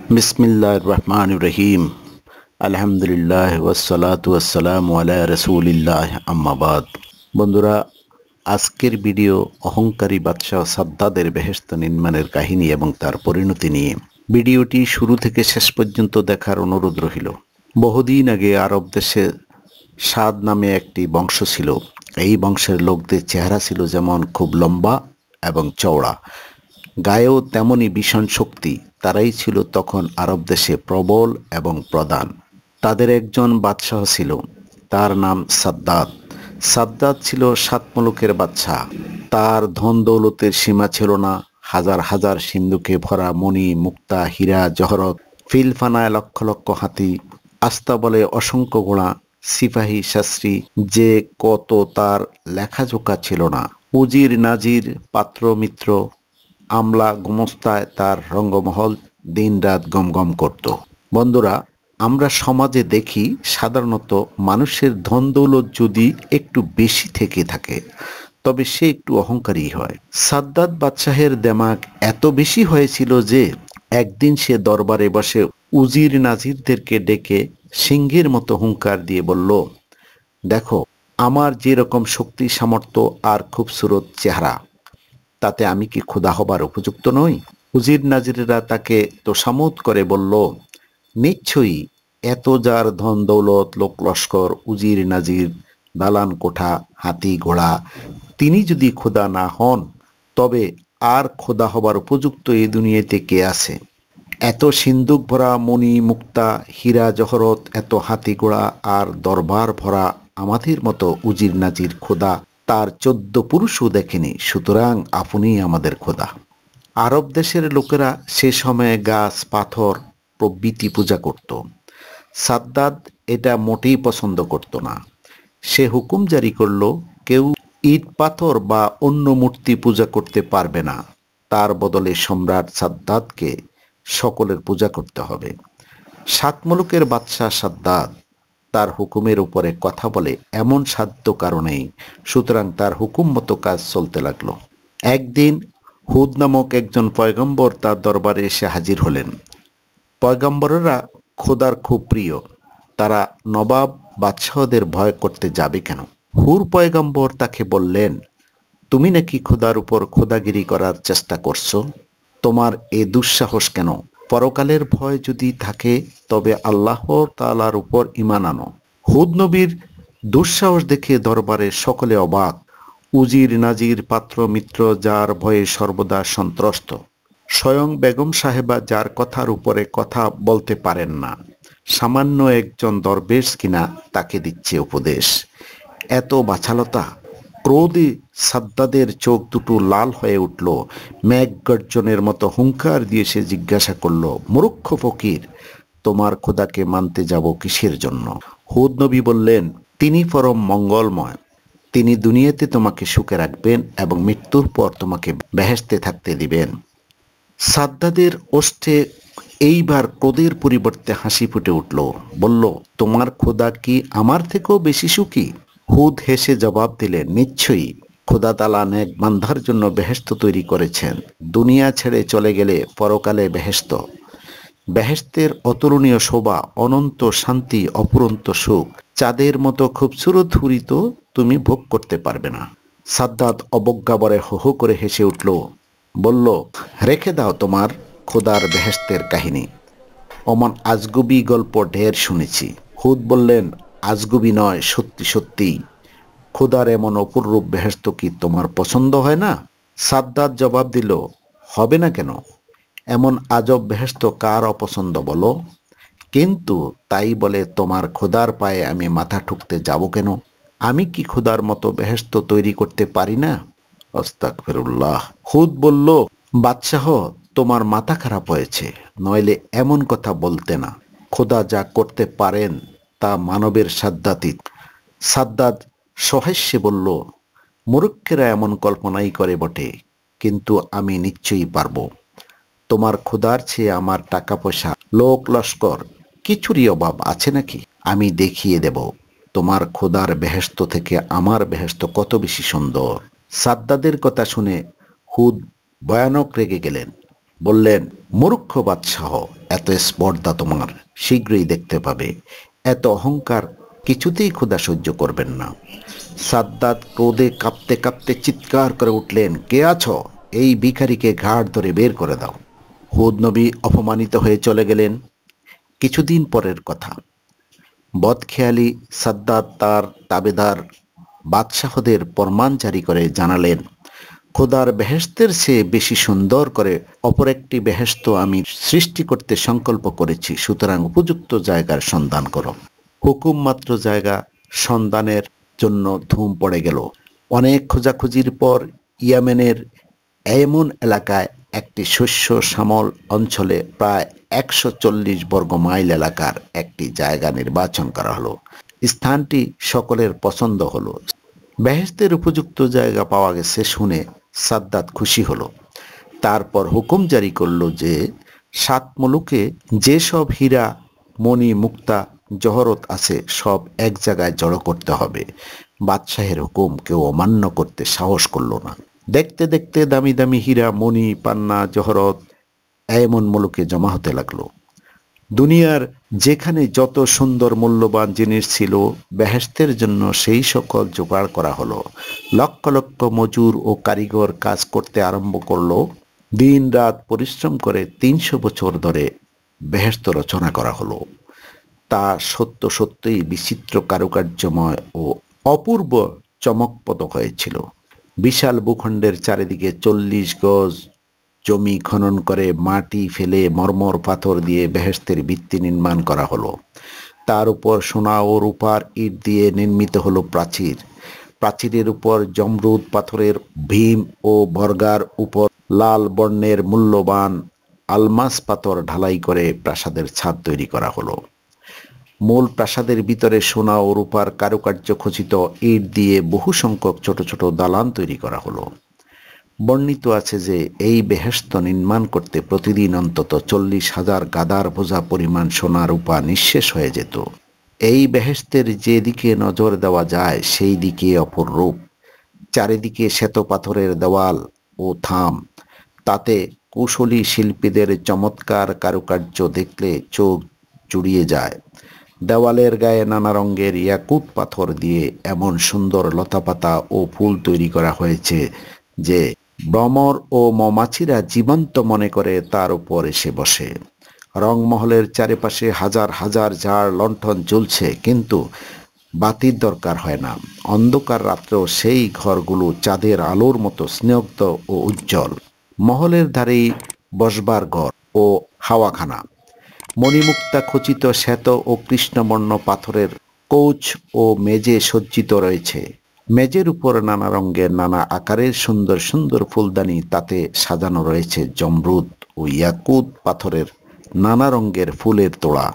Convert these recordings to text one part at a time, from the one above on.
বিসমিল্লাহির রহমানির রহিম। আলহামদুলিল্লাহ ওয়াসসালাতু ওয়াসসালামু আলা রাসূলিল্লাহ, আম্মা বাদ। বন্ধুরা, আজকের ভিডিও অহংকারী বাদশাহ সাদ্দাদের বেহেশত নির্মাণের কাহিনী এবং তার পরিণতি নিয়ে। ভিডিওটি শুরু থেকে শেষ পর্যন্ত দেখার অনুরোধ রহিল। বহুদিন আগে আরব দেশে সাদ নামে একটি বংশ ছিল। এই বংশের লোকদের চেহারা ছিল যেমন খুব লম্বা এবং চওড়া, গায়েও তেমনই ভীষণ শক্তি। তারাই ছিল তখন আরব দেশে প্রবল এবং প্রধান। তাদের একজন বাদশাহ ছিল, তার নাম সাদ্দাদ। সাদ্দাদ ছিল 7 মুলুকের বাদশাহ। তার ধন দৌলতের সীমা ছিল না। হাজার হাজার সিন্ধুকে ভরা মণি, মুক্তা, হীরা, জহরত, ফিলফানায় লক্ষ লক্ষ হাতি, আস্তাবলে অসংখ্য ঘোড়া, সিপাহী শাস্ত্রী যে কত, তার লেখাজোকা ছিল না। উজির, নাজির, পাত্র, মিত্র, আমলা, গুমস্তায় তার রঙ্গমহল দিনরাত গমগম করত। বন্ধুরা, আমরা সমাজে দেখি সাধারণত মানুষের ধন দৌলত যদি একটু বেশি থেকে থাকে তবে সে একটু অহংকারী হয়। সাদ্দাদ বাদশাহের দেমাগ এত বেশি হয়েছিল যে একদিন সে দরবারে বসে উজির নাজিরদেরকে ডেকে সিংহের মতো হুঙ্কার দিয়ে বলল, দেখো, আমার যেরকম শক্তি, সামর্থ্য আর খুবসুরত চেহারা, তাতে আমি কি খোদা হবার উপযুক্ত নই? উজির নাজিরেরা তাকে তোষামোদ করে বলল, নিশ্চয়ই, এত যার ধন দৌলত, লোক লস্কর, উজির নাজির, দালান কোঠা, হাতি ঘোড়া, তিনি যদি খোদা না হন তবে আর খোদা হবার উপযুক্ত এই দুনিয়াতে কে আছে? এত সিন্দুক ভরা মণি, মুক্তা, হীরা, জহরত, এত হাতি ঘোড়া আর দরবার ভরা আমাদের মতো উজির নাজির খোদা তার 14 পুরুষও দেখেনি, সুতরাং আপনি আমাদের খোদা। আরব দেশের লোকেরা সে সময়ে গাছ, পাথর প্রভৃতি পূজা করত। সাদ্দাদ এটা মোটেই পছন্দ করত না। সে হুকুম জারি করল, কেউ ইট, পাথর বা অন্য মূর্তি পূজা করতে পারবে না। তার বদলে সম্রাট সাদ্দাদকে সকলের পূজা করতে হবে। 7 মুলুকের বাদশাহ সাদ্দাদ, তার হুকুমের উপরে কথা বলে এমন সাধ্য কারণেই, সুতরাং তার হুকুম মতো কাজ চলতে লাগলো। একদিন হুদ নামক একজন পয়গম্বর তার দরবারে এসে হাজির হলেন। পয়গম্বরেরা খোদার খুব প্রিয়। তারা নবাব বাদশাহদের ভয় করতে যাবে কেন? হুর পয়গম্বর তাকে বললেন, তুমি নাকি খোদার উপর খোদাগিরি করার চেষ্টা করছো? তোমার এ দুঃসাহস কেন? পরকালের ভয় যদি থাকে তবে আল্লাহ তাআলার উপর ঈমান আনো। হুদ নবীর দুঃসাহস দেখে দরবারে সকলে অবাক। উজির নাজির, পাত্র মিত্র যার ভয়ে সর্বদা সন্ত্রস্ত। স্বয়ং বেগম সাহেবা যার কথার উপরে কথা বলতে পারেন না, সামান্য একজন দরবেশ কিনা তাকে দিচ্ছে উপদেশ। এত বাচালতা! ক্রোধে সাদ্দাদের চোখ দুটো লাল হয়ে উঠল। মেঘ গর্জনের মতো হুঙ্কার দিয়ে সে জিজ্ঞাসা করল, মূর্খ ফকির, তোমার খোদাকে মানতে যাব কিসের জন্য? হুদ নবী বললেন, তিনি পরম মঙ্গলময়। তিনি দুনিয়াতে তোমাকে সুখে রাখবেন এবং মৃত্যুর পর তোমাকে বেহেশতে থাকতে দিবেন। সাদ্দাদের ওষ্ঠে এইবার ক্রোধের পরিবর্তে হাসি ফুটে উঠল। বলল, তোমার খোদা কি আমার থেকেও বেশি সুখী? হুদ হেসে জবাব দিলেন, নিশ্চয়ই। খোদা তাআলা নেক বান্দার জন্য বেহেশত তৈরি করেছেন। দুনিয়া ছেড়ে চলে গেলে পরকালে বেহেশত। বেহেশতের অতুলনীয় শোভা, অনন্ত শান্তি, অপুরন্ত সুখ, চাঁদের মতো খুবসুরত হুরি তো তুমি ভোগ করতে পারবে না। সাদ্দাদ অবজ্ঞাভরে হো হো করে হেসে উঠল। বলল, রেখে দাও তোমার খোদার বেহেশতের কাহিনী। অমন আজগুবি গল্প ঢের শুনেছি। হুদ বললেন, আজগুবি নয়, সত্যি সত্যি। খোদার এমন অপূর্ব বেহেশত কি তোমার পছন্দ হয় না? সাদ্দাদ জবাব দিল, হবে না কেন? এমন আজব বেহেশত কার অপছন্দ বলো? কিন্তু তাই বলে তোমার খোদার পায়ে আমি মাথা ঠুকতে যাব কেন? আমি কি খোদার মতো বেহেশত তৈরি করতে পারি না? আস্তাগফিরুল্লাহ। হুদ বলল, বাদশাহ, তোমার মাথা খারাপ হয়েছে, নইলে এমন কথা বলতে না। খোদা যা করতে পারেন তা মানবের সাধ্যাতীত। সাদ্দাদ সহাস্যে বলল, মূর্খেরা এমন কল্পনাই করে বটে, কিন্তু আমি নিশ্চয়ই পারবো। তোমার খোদার চেয়ে আমার টাকা পয়সা, লোক লস্কর কিছুরই অভাব আছে নাকি? আমি দেখিয়ে দেব তোমার খোদার বেহেশত থেকে আমার বেহেশত কত বেশি সুন্দর। সাদ্দাদের কথা শুনে হুদ ভয়ানক রেগে গেলেন। বললেন, মূর্খ বাদশাহ, এত স্পর্ধা তোমার শীঘ্রই দেখতে পাবে। এত অহংকার কিছুতেই খোদা সহ্য করবেন না। সাদ্দাত ক্রোধে কাঁপতে কাঁপতে চিৎকার করে উঠলেন, কে আছো? এই ভিখারিকে ঘাড় ধরে বের করে দাও। হুদ নবী অপমানিত হয়ে চলে গেলেন। কিছুদিন পরের কথা, বদখেয়ালি সাদ্দাত তার তাবেদার বাদশাহদের ফরমান জারি করে জানালেন, খোদার বেহেশতের চেয়ে বেশি সুন্দর করে অপর একটি বেহেশত আমি সৃষ্টি করতে সংকল্প করেছি, সুতরাং উপযুক্ত জায়গার সন্ধান করো। হুকুম মাত্র জায়গা সন্ধানের জন্য ধুম পড়ে গেল। অনেক খোঁজাখুঁজির পর ইয়ামেনের এমন এলাকায় একটি শস্য শ্যামল অঞ্চলে প্রায় 140 বর্গ মাইল এলাকার একটি জায়গা নির্বাচন করা হলো। স্থানটি সকলের পছন্দ হলো। বেহেশতের উপযুক্ত জায়গা পাওয়া গেছে শুনে সাদ্দাত খুশি হলো। তারপর হুকুম জারি করলো যে 7 মুলুকে যেসব হীরা মণি মুক্তা জহরত আছে সব এক জায়গায় জড়ো করতে হবে। বাদশাহের হুকুম কেউ অমান্য করতে সাহস করল না। দেখতে দেখতে দামি দামি হীরা মণি পান্না জহরত এমন মুলুকে জমা হতে লাগলো। দুনিয়ার যেখানে যত সুন্দর মূল্যবান জিনিস ছিল বেহেশতের জন্য সেই সকল জোগাড় করা হলো। লক্ষ লক্ষ মজুর ও কারিগর কাজ করতে আরম্ভ করলো। দিন রাত পরিশ্রম করে 300 বছর ধরে বেহেশত রচনা করা হলো। তা সত্য সত্যই বিচিত্র কারুকার্যময় ও অপূর্ব চমকপ্রদ হয়েছিল। বিশাল ভূখণ্ডের চারিদিকে 40 গজ জমি খনন করে মাটি ফেলে মরমর পাথর দিয়ে বেহেশতের ভিত্তি নির্মাণ করা হলো। তার উপর সোনা ও রূপার ইট দিয়ে নির্মিত হলো প্রাচীর। প্রাচীরের উপর জমরুদ পাথরের ভীম ও বর্গার উপর লাল বর্ণের মূল্যবান আলমাস পাথর ঢালাই করে প্রাসাদের ছাদ তৈরি করা হলো। মূল প্রাসাদের ভিতরে সোনা ও রূপার কারুকার্য খচিত ইট দিয়ে বহু সংখ্যক ছোট ছোট দালান তৈরি করা হলো। বর্ণিত আছে যে এই বেহেশত নির্মাণ করতে প্রতিদিন অন্তত 40,000 গাদার বোঝা পরিমাণ সোনা রূপা নিঃশেষ হয়ে যেত। এই বেহেশতের যেদিকে নজর দেওয়া যায় সেই দিকে অপরূপ। চারিদিকে শ্বেত পাথরের দেওয়াল ও থাম, তাতে কুশলী শিল্পীদের চমৎকার কারুকার্য দেখলে চোখ জুড়িয়ে যায়। দেওয়ালের গায়ে নানা রঙের ইয়াকুত পাথর দিয়ে এমন সুন্দর লতাপাতা ও ফুল তৈরি করা হয়েছে যে ভ্রমর ও মৌমাছিরা জীবন্ত মনে করে তার উপর এসে বসে। রংমহলের চারিপাশে হাজার হাজার ঝাড় লণ্ঠন জ্বলছে, কিন্তু বাতির দরকার হয় না। অন্ধকার রাত্রেও সেই ঘরগুলো চাঁদের আলোর মতো স্নিগ্ধ ও উজ্জ্বল। মহলের ধারেই বসবার ঘর ও হাওয়াখানা। মণিমুক্তা খচিত শ্বেত ও কৃষ্ণবর্ণ পাথরের কৌচ ও মেজে সজ্জিত রয়েছে। মেজের উপর নানা রঙের নানা আকারের সুন্দর সুন্দর ফুলদানি, তাতে সাজানো রয়েছে জমরুদ ও ইয়াকুত পাথরের নানা রঙের ফুলের তোড়া।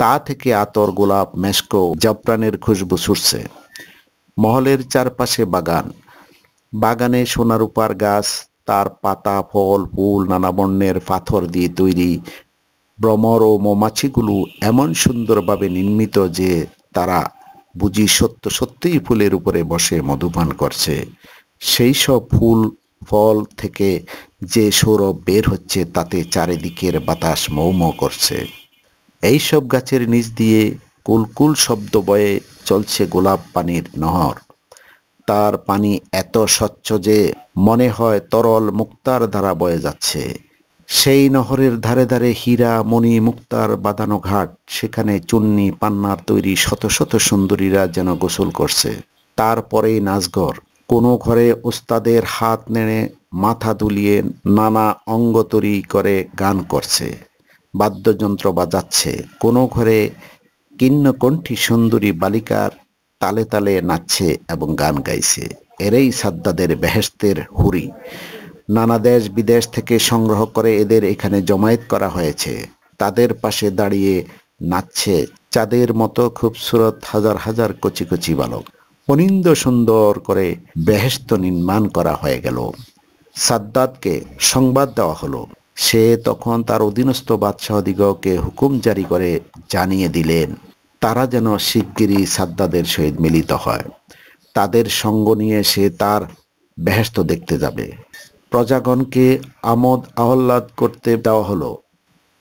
তা থেকে আতর, গোলাপ, মেশক, জাফরানের খুশবু ছুটছে। মহলের চারপাশে বাগান। বাগানে সোনা রূপার গাছ, তার পাতা, ফল, ফুল নানা বর্ণের পাথর দিয়ে তৈরি। ভ্রমর ও মৌমাছিগুলো এমন সুন্দরভাবে নির্মিত যে তারা বুঝি সত্য সত্যিই ফুলের উপরে বসে মধুপান করছে। সেই সব ফুল ফল থেকে যে সৌরভ বের হচ্ছে তাতে চারিদিকের বাতাস মৌ মৌ করছে। এইসব গাছের নিচ দিয়ে কুলকুল শব্দ বয়ে চলছে গোলাপ পানির নহর। তার পানি এত স্বচ্ছ যে মনে হয় তরল মুক্তার ধারা বয়ে যাচ্ছে। সেই নহরের ধারে ধারে হীরা মণি মুক্তার বাঁধানো ঘাট, সেখানে চুন্নি পান্নার তৈরি শত শত সুন্দরীরা যেন গোসল করছে। তারপরেই নাচঘর। কোনো ঘরে ওস্তাদের হাত নেড়ে মাথা দুলিয়ে নানা অঙ্গতরী করে গান করছে, বাদ্যযন্ত্র বাজাচ্ছে। কোনো ঘরে কিন্নকণ্ঠী সুন্দরী বালিকার তালে তালে নাচছে এবং গান গাইছে। এরাই সাদ্দাদের বেহেশতের হুরি। নানা দেশ বিদেশ থেকে সংগ্রহ করে এদের এখানে জমায়েত করা হয়েছে। তাদের পাশে দাঁড়িয়ে নাচছে চাঁদের মতো খুবসুরত হাজার হাজার কচি কচি বালক। অনিন্দ সুন্দর করে বেহেশত নির্মাণ করা হয়ে গেল। সাদ্দাতকে সংবাদ দেওয়া হলো। সে তখন তার অধীনস্থ বাদশাহদিগকে হুকুম জারি করে জানিয়ে দিলেন, তারা যেন শিগগিরই সাদ্দাদের সহিত মিলিত হয়। তাদের সঙ্গ নিয়ে সে তার বেহেশত দেখতে যাবে। প্রজাগণকে আমোদ আহ্লাদ করতে দেওয়া হলো।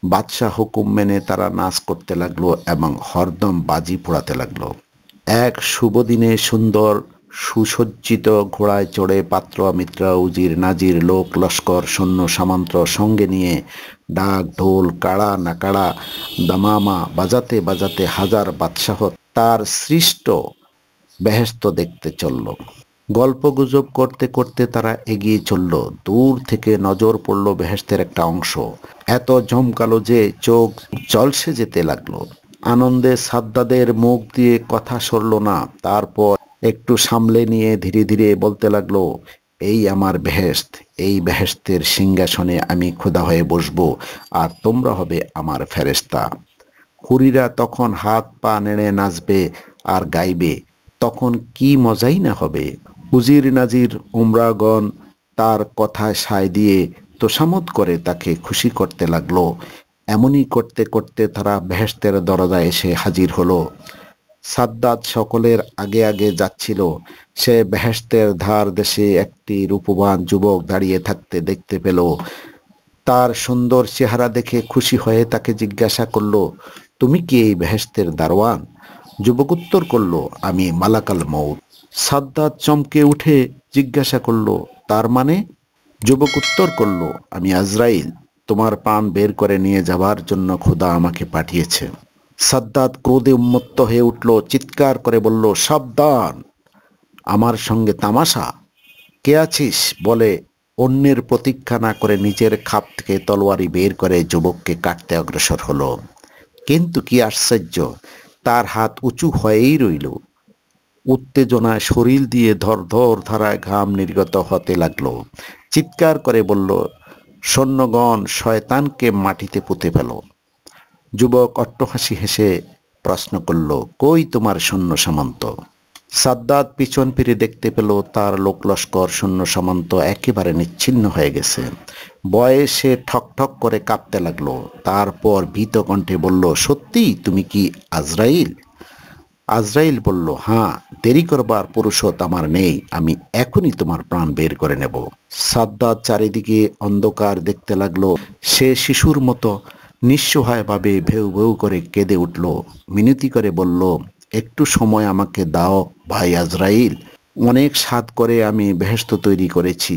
বাদশাহ হুকুম মেনে তারা নাচ করতে লাগলো এবং হরদম বাজি পোড়াতে লাগলো। এক শুভ দিনে সুন্দর সুসজ্জিত ঘোড়ায় চড়ে পাত্র মিত্র উজির নাজির লোক লস্কর সৈন্য সামন্ত সঙ্গে নিয়ে ডাক ঢোল কাড়া নাকাড়া দামামা বাজাতে বাজাতে হাজার বাদশাহ তার সৃষ্ট বেহেশত দেখতে চলল। গল্পগুজব করতে করতে তারা এগিয়ে চলল। দূর থেকে নজর পড়ল বেহেশতের একটা অংশ, এত জমকালো যে চোখ জলসে যেতে লাগলো। আনন্দে সাদ্দাদের মুখ দিয়ে কথা সরল না। তারপর একটু সামলে নিয়ে ধীরে ধীরে বলতে লাগলো, এই আমার বেহেশত, এই বেহেশতের সিংহাসনে আমি খোদা হয়ে বসবো, আর তোমরা হবে আমার ফেরেশতা। হুরিরা তখন হাত পা নেড়ে নাচবে আর গাইবে, তখন কি মজাই না হবে। উজির নাজির উমরাগণ তার কথায় সায় দিয়ে তোষামত করে তাকে খুশি করতে লাগলো। এমনই করতে করতে তারা বেহেশতের দরজায় এসে হাজির হলো। সাদ্দাত সকলের আগে আগে যাচ্ছিল। সে বেহেশতের ধার দেশে একটি রূপবান যুবক দাঁড়িয়ে থাকতে দেখতে পেল। তার সুন্দর চেহারা দেখে খুশি হয়ে তাকে জিজ্ঞাসা করলো, তুমি কি এই বেহেশতের দারোয়ান? যুবক উত্তর করলো, আমি মালাকাল মউত। সাদ্দাত চমকে উঠে জিজ্ঞাসা করলো, তার মানে? যুবক উত্তর করলো, আমি আজরাইল, তোমার প্রাণ বের করে নিয়ে যাবার জন্য খোদা আমাকে পাঠিয়েছে। সাদ্দাত ক্রোধে উন্মত্ত হয়ে উঠল, চিৎকার করে বলল, সাবধান, আমার সঙ্গে তামাশা! কে আছিস বলে অন্যের প্রতীক্ষা না করে নিজের খাপ থেকে তলোয়ারি বের করে যুবককে কাটতে অগ্রসর হলো। কিন্তু কি আশ্চর্য, তার হাত উঁচু হয়েই রইল। উত্তেজনায় শরীর দিয়ে ধর ধর ধারায় ঘাম নির্গত হতে লাগলো। চিৎকার করে বলল, সৈন্যগণ, শয়তানকে মাটিতে পুঁতে ফেল। যুবক অট্টহাসি হেসে প্রশ্ন করল, কই তোমার সৈন্য সামন্ত? সাদ্দাত পিছন ফিরে দেখতে পেল তার লোক লস্কর সৈন্য সামন্ত একেবারে নিচ্ছিন্ন হয়ে গেছে। ভয়ে সে ঠক ঠক করে কাঁপতে লাগলো। তারপর ভীত কণ্ঠে বলল, সত্যি তুমি কি আজরাইল? আজরাইল বলল, হ্যাঁ, দেরি করবার পুরুষত আমার নেই, আমি এখনই তোমার প্রাণ বের করে নেব। সাদ্দাত চারিদিকে অন্ধকার দেখতে লাগলো। সে শিশুর মতো নিঃসহায়ভাবে ভেউ ভেউ করে কেঁদে উঠল। মিনতি করে বলল, একটু সময় আমাকে দাও ভাই আজরাইল, অনেক সাধ করে আমি বেহেশত তৈরি করেছি,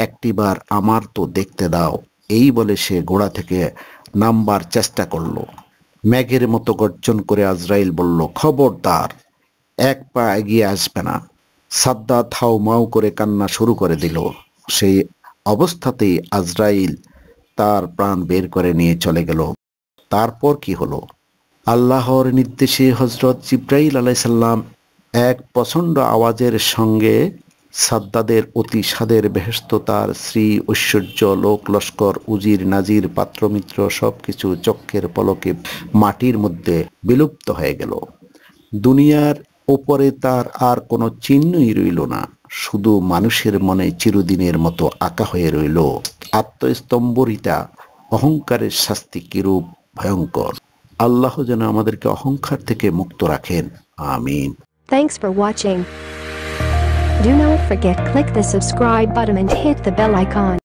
একটিবার আমার তো দেখতে দাও। এই বলে সে ঘোড়া থেকে নামবার চেষ্টা করলো। মেঘের মতো গর্জন করে আজরাইল বলল, খবরদার, এক পা এগিয়ে আসবে না। সাদ্দাত হাউ মাউ করে কান্না শুরু করে দিল। সেই অবস্থাতেই আজরাইল তার প্রাণ বের করে নিয়ে চলে গেল। তারপর কি হলো? আল্লাহর নির্দেশে হযরত জিবরাইল আলাইহিস সালাম এক প্রচণ্ড আওয়াজের সঙ্গে সাদ্দাদের অতি সাদের বেহেশত, তার শ্রী ঐশ্বর্য, লোক লস্কর, উজির নাজির পাত্রমিত্র সবকিছু চক্ষের পলকে মাটির মধ্যে বিলুপ্ত হয়ে গেল। দুনিয়ার ওপরে তার আর কোনো চিহ্নই রইল না। শুধু মানুষের মনে চিরদিনের মতো আঁকা হয়ে রইল আত্মস্তম্ভরিতা অহংকারের শাস্তি কিরূপ ভয়ঙ্কর। আল্লাহ যেন আমাদেরকে অহংকার থেকে মুক্ত রাখেন, আমিন। Thanks for watching. Do not forget click the subscribe button and hit the bell icon.